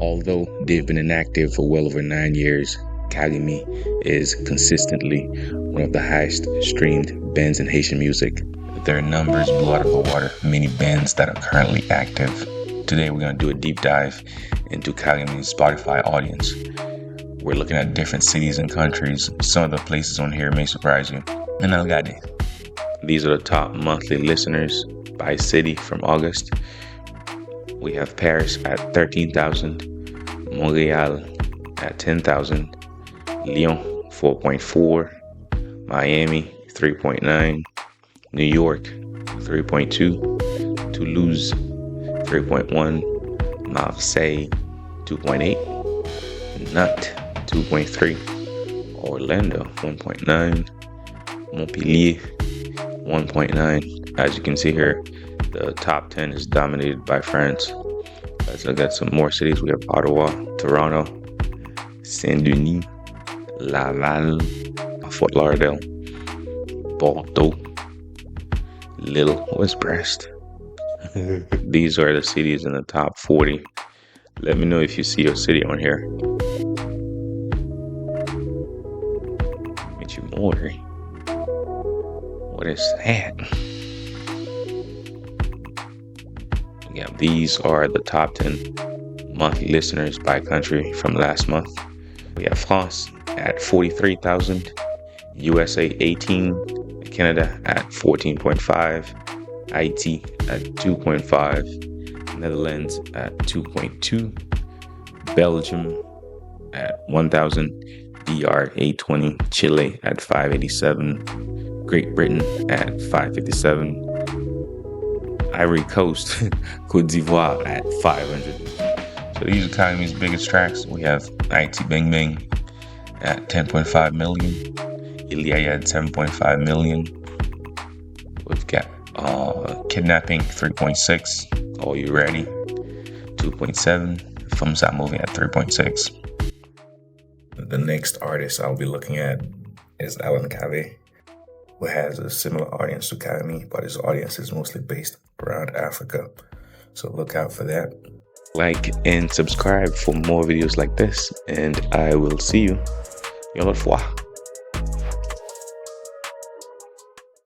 Although they've been inactive for well over 9 years, Carimi is consistently one of the highest streamed bands in Haitian music. Their numbers blow out of the water many bands that are currently active. Today we're going to do a deep dive into Carimi's Spotify audience. We're looking at different cities and countries. Some of the places on here may surprise you. And Algade. These are the top monthly listeners by city from August. We have Paris at 13,000, Montreal at 10,000, Lyon 4.4, Miami 3.9, New York 3.2, Toulouse 3.1, Marseille 2.8, Nantes 2.3, Orlando 1.9, Montpellier 1.9. As you can see here, the top 10 is dominated by France. Let's look at some more cities. We have Ottawa, Toronto, Saint-Denis, Laval, Fort Lauderdale, Bordeaux, Lille, West Brest. These are the cities in the top 40. Let me know if you see your city on here. Michimori. What is that? Yeah, these are the top 10 monthly listeners by country from last month. We have France at 43,000, USA 18, Canada at 14.5, Haiti at 2.5, Netherlands at 2.2, Belgium at 1,000, DR 820, Chile at 587, Great Britain at 557, Ivory Coast, Côte d'Ivoire at 500. So these are Carimi's biggest tracks. We have IT Bang Bang at 10.5 million, Ilia at 7.5 million. We've got Kidnapping 3.6, Are You Ready 2.7, Thumbs Up Movie at 3.6. The next artist I'll be looking at is Alan Cave, who has a similar audience to Carimi, but his audience is mostly based around Africa. So look out for that. Like and subscribe for more videos like this, and I will see you. Une autre fois.